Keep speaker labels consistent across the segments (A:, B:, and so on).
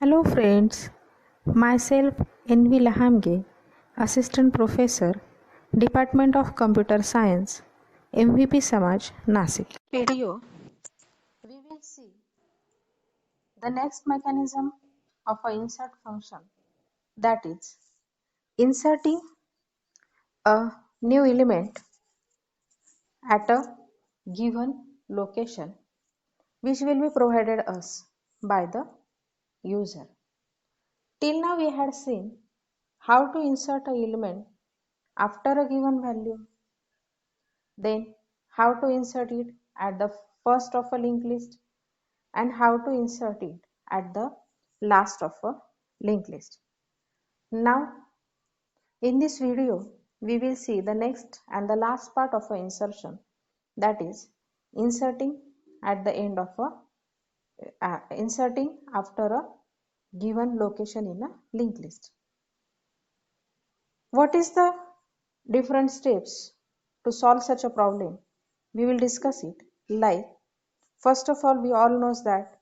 A: Hello friends, myself Envy Lahamge, Assistant Professor, Department of Computer Science, MVP Samaj, Nasik. Video, we will see the next mechanism of a insert function, that is inserting a new element at a given location which will be provided us by the user. Till now we had seen how to insert an element after a given value, then how to insert it at the first of a linked list, and how to insert it at the last of a linked list. Now in this video we will see the next and the last part of a insertion, that is inserting at the end of a inserting after a given location in a linked list. What is the different steps to solve such a problem? We will discuss it. Like, first of all, we all knows that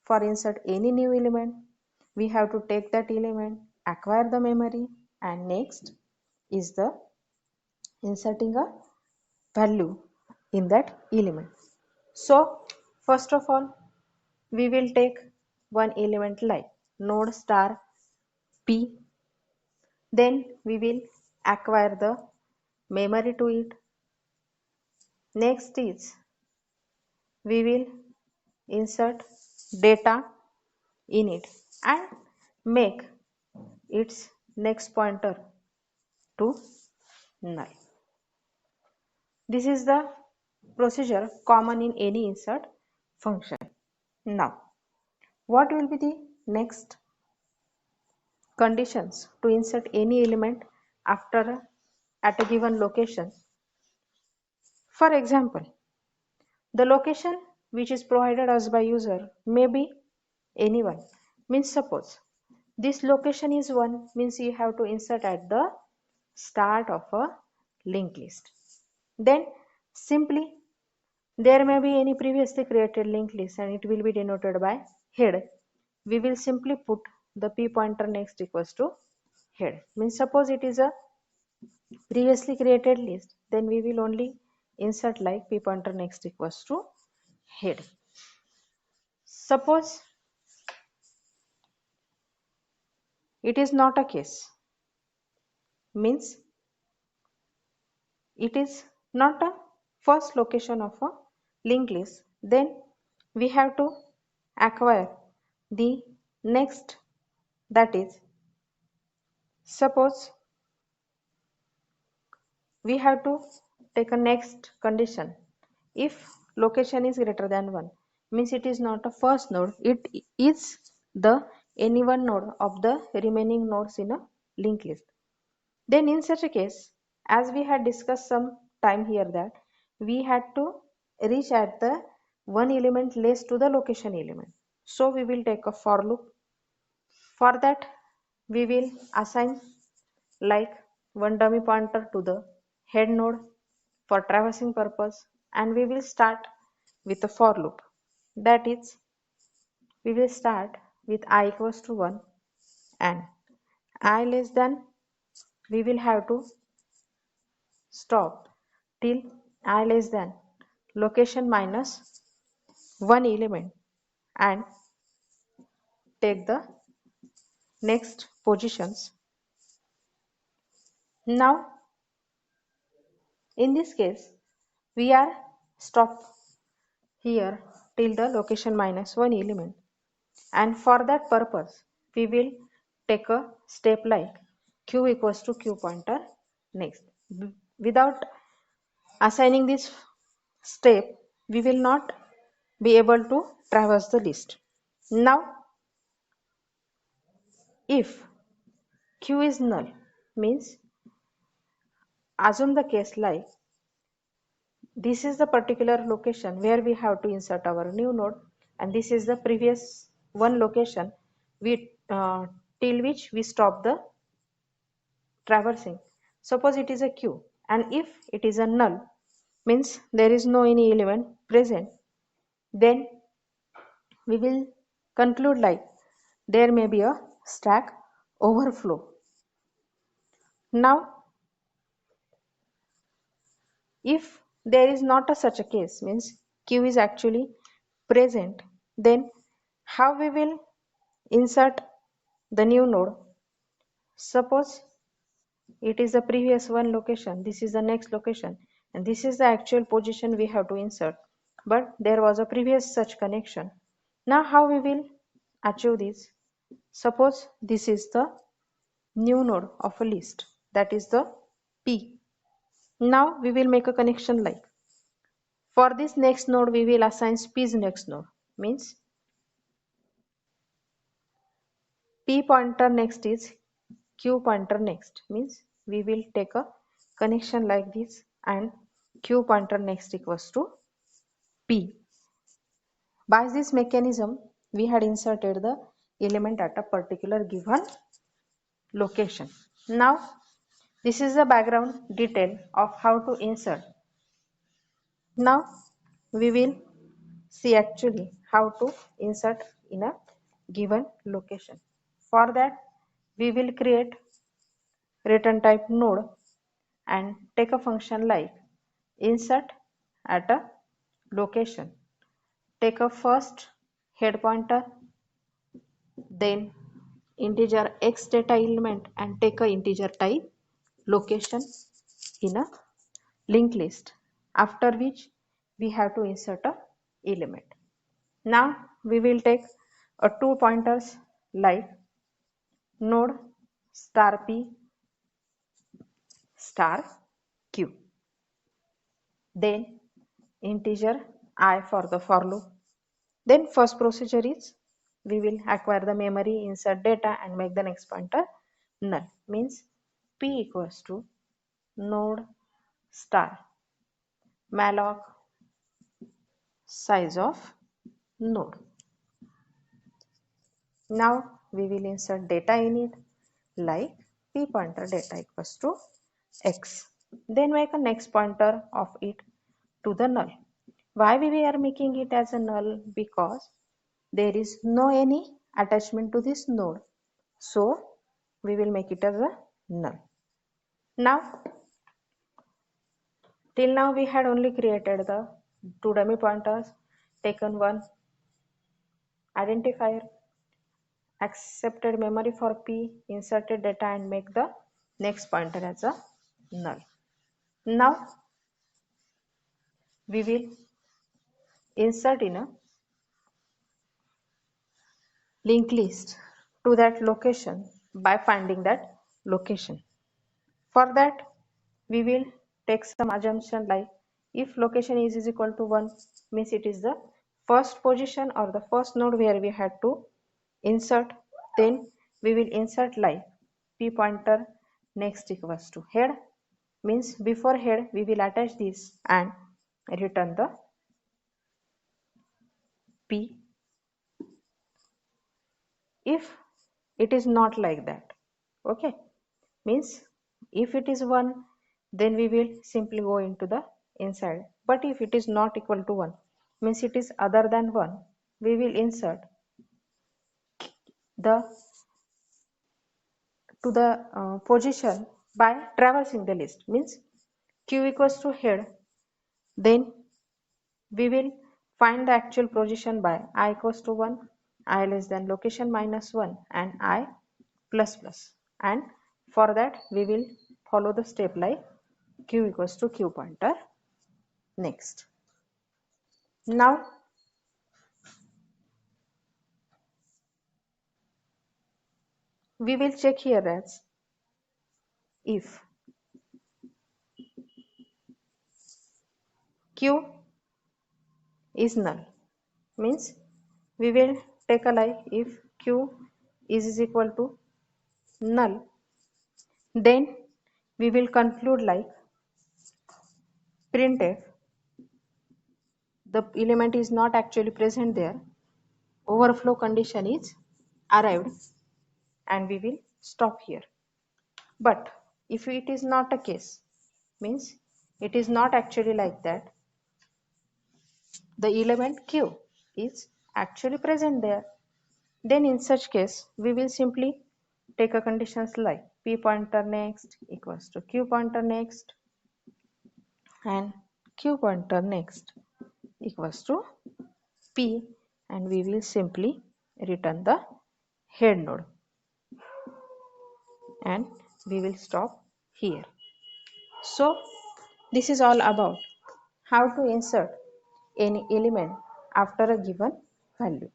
A: for insert any new element, we have to take that element, acquire the memory, and next is the inserting a value in that element. So, first of all, we will take one element like node star p. Then we will acquire the memory to it. Next is we will insert data in it and make its next pointer to null. This is the procedure common in any insert function. Now, what will be the next conditions to insert any element after at a given location? For example, the location which is provided us by user may be anyone. Means suppose this location is 1, means you have to insert at the start of a linked list. Then simply there may be any previously created linked list and it will be denoted by head. We will simply put the p pointer next equals to head. Means suppose it is a previously created list, then we will only insert like p pointer next equals to head. Suppose it is not a case, means it is not a first location of a linked list, then we have to acquire the next, that is suppose we have to take a next condition. If location is greater than 1, means it is not a first node, it is the any one node of the remaining nodes in a linked list. Then in such a case, as we had discussed some time here, that we had to reach at the one element less to the location element. So we will take a for loop. For that we will assign like one dummy pointer to the head node for traversing purpose, and we will start with a for loop, that is we will start with I equals to 1 and I less than, we will have to stop till I less than location minus one element and take the next positions. Now in this case we are stop here till the location minus one element, and for that purpose we will take a step like q equals to q pointer next. Without assigning this step we will not be able to traverse the list. Now if q is null, means assume the case like this is the particular location where we have to insert our new node, and this is the previous one location we till which we stop the traversing. Suppose it is a q, and if it is a null, means there is no any element present, then we will conclude like there may be a stack overflow. Now, if there is not such a case, means Q is actually present, then how we will insert the new node? Suppose it is the previous one location, this is the next location, and this is the actual position we have to insert, but there was a previous such connection. Now how we will achieve this? Suppose this is the new node of a list, that is the P. Now we will make a connection like, for this next node we will assign P's next node, means P pointer next is Q pointer next, means we will take a connection like this, and Q pointer next equals to P. By this mechanism we had inserted the element at a particular given location. Now this is the background detail of how to insert. Now we will see actually how to insert in a given location. For that we will create return type node and take a function like insert at a location. Take a first head pointer, then integer x data element, and take a integer type location in a linked list, after which we have to insert a element. Now we will take a two pointers like node star p star q, then integer I for the for loop. Then first procedure is we will acquire the memory, insert data, and make the next pointer null, means p equals to node star malloc size of node. Now we will insert data in it like p pointer data equals to x, then make a next pointer of it to the null. Why we are making it as a null? Because there is no any attachment to this node, so we will make it as a null. Now till now we had only created the two dummy pointers, taken one identifier, accepted memory for p, inserted data, and make the next pointer as a null. Now we will insert in a linked list to that location by finding that location. For that we will take some assumption like if location is equal to 1, means it is the first position or the first node where we had to insert. Then we will insert like p pointer next equals to head, means before head we will attach this and return the p. If it is not like that, okay, means if it is 1, then we will simply go into the inside, but if it is not equal to 1, means it is other than 1, we will insert the to the position by traversing the list, means q equals to head, then we will find the actual position by I equals to 1, I less than location minus 1, and I plus plus, and for that we will follow the step like q equals to q pointer next. Now we will check here as if q is null, means we will take a like if q is equal to null, then we will conclude like printf the element is not actually present there, overflow condition is arrived, and we will stop here. But if it is not a case, means it is not actually like that, the element q is actually present there, Then in such case we will simply take a conditions like p pointer next equals to q pointer next and q pointer next equals to p, and we will simply return the head node and we will stop here. So this is all about how to insert any element after a given value.